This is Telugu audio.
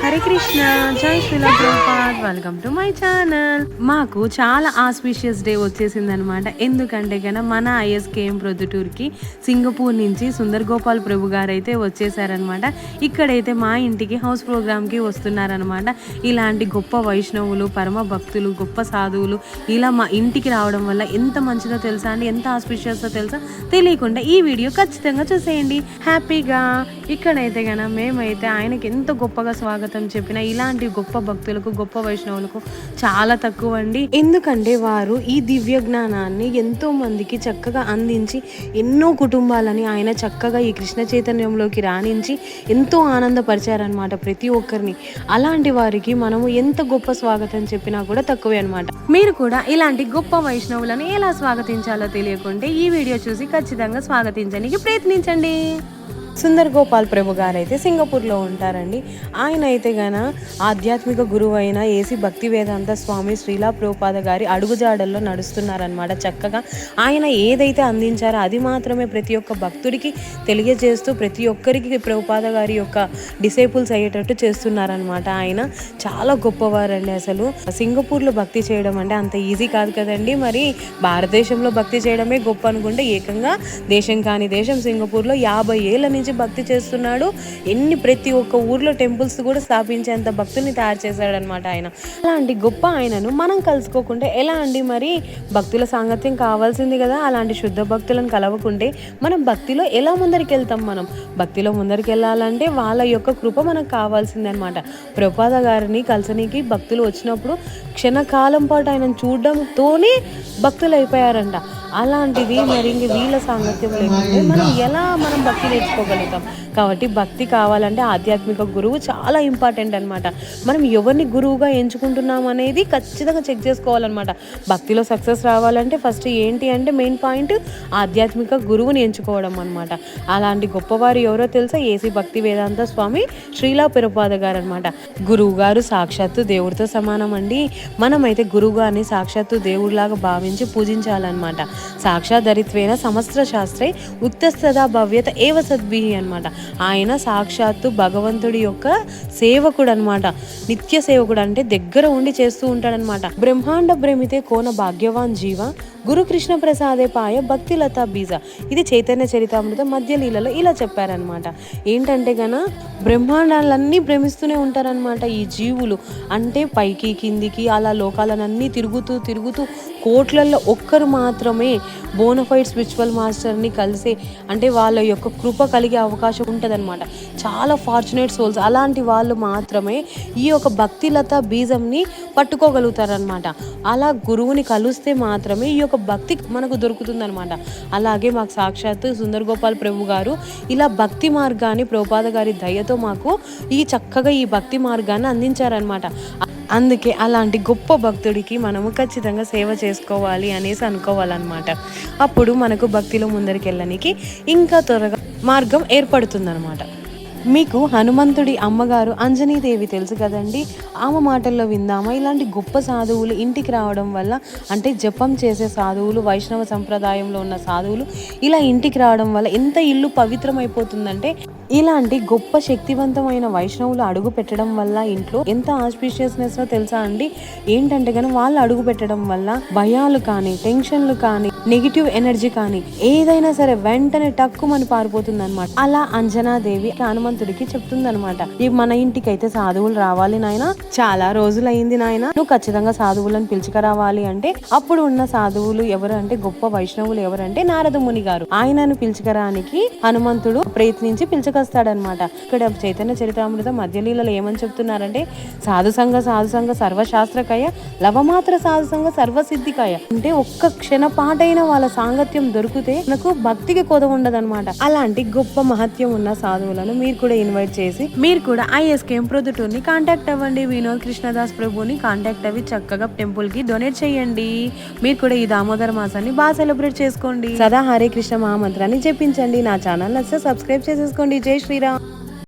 హరే కృష్ణ, జై Sreela Prabhupad. Welcome to my channel. మాకు చాలా ఆస్పిషియస్ డే వచ్చేసింది అనమాట. ఎందుకంటే కన్నా మన ఐఎస్కేఎం ప్రొద్దుటూర్కి సింగపూర్ నుంచి సుందర్ గోపాల్ ప్రభు గారు అయితే వచ్చేసారనమాట. ఇక్కడైతే మా ఇంటికి హౌస్ ప్రోగ్రామ్కి వస్తున్నారనమాట. ఇలాంటి గొప్ప వైష్ణవులు, పరమ భక్తులు, గొప్ప సాధువులు ఇలా మా ఇంటికి రావడం వల్ల ఎంత మంచిదో తెలుసా అండి, ఎంత ఆస్పిషియస్తో తెలుసా? తెలియకుండా ఈ వీడియో ఖచ్చితంగా చూసేయండి హ్యాపీగా. ఇక్కడైతే కన్నా మేమైతే ఆయనకి ఎంత గొప్పగా స్వాగతం చెప్పిన ఇలాంటి గొప్ప భక్తులకు, గొప్ప వైష్ణవులకు చాలా తక్కువ అండి. ఎందుకంటే వారు ఈ దివ్య జ్ఞానాన్ని ఎంతో మందికి చక్కగా అందించి ఎన్నో కుటుంబాలని ఆయన చక్కగా ఈ కృష్ణ చైతన్యంలోకి రాణించి ఎంతో ఆనందపరిచారనమాట ప్రతి ఒక్కరిని. అలాంటి వారికి మనము ఎంత గొప్ప స్వాగతం చెప్పినా కూడా తక్కువే అనమాట. మీరు కూడా ఇలాంటి గొప్ప వైష్ణవులను ఎలా స్వాగతించాలో తెలియకుంటే ఈ వీడియో చూసి ఖచ్చితంగా స్వాగతించడానికి ప్రయత్నించండి. సుందర్ గోపాల్ ప్రభు గారు అయితే సింగపూర్లో ఉంటారండి. ఆయన అయితే గన ఆధ్యాత్మిక గురువు అయిన ఏసీ భక్తి వేదాంత స్వామి శ్రీలా ప్రభుపాద గారి అడుగుజాడల్లో నడుస్తున్నారనమాట. చక్కగా ఆయన ఏదైతే అందించారో అది మాత్రమే ప్రతి ఒక్క భక్తుడికి తెలియజేస్తూ ప్రతి ఒక్కరికి ప్రభుపాద గారి యొక్క డిసేపుల్స్ అయ్యేటట్టు చేస్తున్నారనమాట. ఆయన చాలా గొప్పవారండి. అసలు సింగపూర్లో భక్తి చేయడం అంటే అంత ఈజీ కాదు కదండి. మరి భారతదేశంలో భక్తి చేయడమే గొప్ప అనుకుంటే ఏకంగా దేశం కాని దేశం సింగపూర్లో 50 ఏళ్ళ నుంచి భక్తి చేస్తున్నాడు. ప్రతి ఒక్క ఊర్లో టెంపుల్స్ కూడా స్థాపించేంత భక్తుల్ని తయారు చేశాడనమాట ఆయన. అలాంటి గొప్ప ఆయనను మనం కలుసుకోకుంటే ఎలా అండి? మరి భక్తుల సాంగత్యం కావాల్సింది కదా. అలాంటి శుద్ధ భక్తులను కలవకుంటే మనం భక్తిలో ఎలా ముందరికి వెళ్తాం? మనం భక్తిలో ముందరికి వెళ్ళాలంటే వాళ్ళ యొక్క కృప మనకు కావాల్సింది అనమాట. ప్రభుపాద గారిని కలిసనికి భక్తులు వచ్చినప్పుడు క్షణకాలం పాటు ఆయనను చూడడంతోనే భక్తులు అయిపోయారంట. అలాంటిది మరి ఇంక వీళ్ళ సాంగత్యం లేకుంటే మనం భక్తి నేర్చుకోగలుగుతాం. కాబట్టి భక్తి కావాలంటే ఆధ్యాత్మిక గురువు చాలా ఇంపార్టెంట్ అనమాట. మనం ఎవరిని గురువుగా ఎంచుకుంటున్నాం అనేది ఖచ్చితంగా చెక్ చేసుకోవాలన్నమాట. భక్తిలో సక్సెస్ రావాలంటే ఫస్ట్ ఏంటి అంటే మెయిన్ పాయింట్ ఆధ్యాత్మిక గురువుని ఎంచుకోవడం అనమాట. అలాంటి గొప్పవారు ఎవరో తెలుసా? ఏసీ భక్తి వేదాంత స్వామి శ్రీలా ప్రభుపాద గారు అనమాట. గురువు గారు సాక్షాత్తు దేవుడితో సమానం అండి. మనమైతే గురువు గారిని సాక్షాత్తు దేవుడిలాగా భావించి పూజించాలన్నమాట. సాక్షాధరిత్వేన సమస్త శాస్త్రే ఉత్తస్తదా భవ్యత ఏవ సద్భిహి అనమాట. ఆయన సాక్షాత్తు భగవంతుడి యొక్క సేవకుడు అనమాట. నిత్య సేవకుడు అంటే దగ్గర ఉండి చేస్తూ ఉంటాడనమాట. బ్రహ్మాండ భ్రమితే కోన భాగ్యవాన్ జీవ గురు కృష్ణ ప్రసాదే పాయ భక్తిలతా బీజ. ఇది చైతన్య చరితామృత మధ్య లీలలో ఇలా చెప్పారనమాట. ఏంటంటే గన బ్రహ్మాండాలన్నీ భ్రమిస్తూనే ఉంటారనమాట ఈ జీవులు. అంటే పైకి కిందికి అలా లోకాలనన్నీ తిరుగుతూ కోట్లల్లో ఒక్కరు మాత్రమే బోనఫైడ్ స్పిరిచువల్ మాస్టర్ని కలిసే అంటే వాళ్ళ యొక్క కృప కలిగే అవకాశం ఉంటుందన్నమాట. చాలా ఫార్చునేట్ సోల్స్. అలాంటి వాళ్ళు మాత్రమే ఈ యొక్క భక్తిలత బీజంని పట్టుకోగలుగుతారనమాట. అలా గురువుని కలిస్తే మాత్రమే ఈ యొక్క భక్తి మనకు దొరుకుతుందనమాట. అలాగే మాకు సాక్షాత్తు సుందర్ గోపాల్ ప్రభు గారు ఇలా భక్తి మార్గాన్ని ప్రభుపాద గారి దయతో మాకు చక్కగా ఈ భక్తి మార్గాన్ని అందించారనమాట. అందుకే అలాంటి గొప్ప భక్తుడికి మనము ఖచ్చితంగా సేవ చేసుకోవాలి అనేసి అనుకోవాలన్నమాట. అప్పుడు మనకు భక్తిలో ముందరికి వెళ్ళడానికి ఇంకా త్వరగా మార్గం ఏర్పడుతుందన్నమాట. మీకు హనుమంతుడి అమ్మగారు అంజనీదేవి తెలుసు కదండి. ఆమె మాటల్లో విందామా? ఇలాంటి గొప్ప సాధువులు ఇంటికి రావడం వల్ల అంటే జపం చేసే సాధువులు, వైష్ణవ సంప్రదాయంలో ఉన్న సాధువులు ఇలా ఇంటికి రావడం వల్ల ఎంత ఇల్లు పవిత్రమైపోతుందంటే ఇలాంటి గొప్ప శక్తివంతమైన వైష్ణవులు అడుగు పెట్టడం వల్ల ఇంట్లో ఎంత ఆస్పిషియస్నెస్ తెలుసా అండి. ఏంటంటే కానీ వాళ్ళు అడుగు పెట్టడం వల్ల భయాలు కానీ, టెన్షన్లు కానీ, నెగిటివ్ ఎనర్జీ కానీ ఏదైనా సరే వెంటనే టక్కుమని పారిపోతుంది అనమాట. అలా అంజనాదేవి హనుమంతుడికి చెప్తుంది అనమాట. మన ఇంటికి అయితే సాధువులు రావాలి నాయన, చాలా రోజులు అయింది నాయన, నువ్వు ఖచ్చితంగా సాధువులను పిలుచుకురావాలి అంటే అప్పుడు ఉన్న సాధువులు ఎవరు అంటే గొప్ప వైష్ణవులు ఎవరంటే నారద ముని గారు. ఆయనను పిలుచుకరానికి హనుమంతుడు ప్రయత్నించి వస్తాడనమాట. ఇక్కడ చైతన్య చరితామృత మధ్యలీలలో ఏమని చెప్తున్నారంటే సాధు సంఘ సర్వశాస్త్రకాయ లవమాత్ర సాధు సంఘ సర్వసిద్ధికాయ. అంటే ఒక్క క్షణపాటైన వాళ్ళ సాంగత్యం దొరికితే మనకు భక్తికి కొద ఉండదనమాట. అలాంటి గొప్ప మహత్యం ఉన్న సాధువులను మీరు కూడా ఇన్వైట్ చేసి మీరు కూడా ఐఎస్కేఎం ప్రొద్దుటూర్ని కాంటాక్ట్ అవ్వండి. వినోద్ కృష్ణదాస్ ప్రభుని కాంటాక్ట్ అవ్వి చక్కగా టెంపుల్ కి డొనేట్ చేయండి. మీరు కూడా ఈ దామోదర మాసాన్ని బాగా సెలబ్రేట్ చేసుకోండి. సదా హరే కృష్ణ మహామంత్రాన్ని జపించండి. నా ఛానల్ నచ్చితే సబ్స్క్రైబ్ చేసేసుకోండి. జై శ్రీరామ్.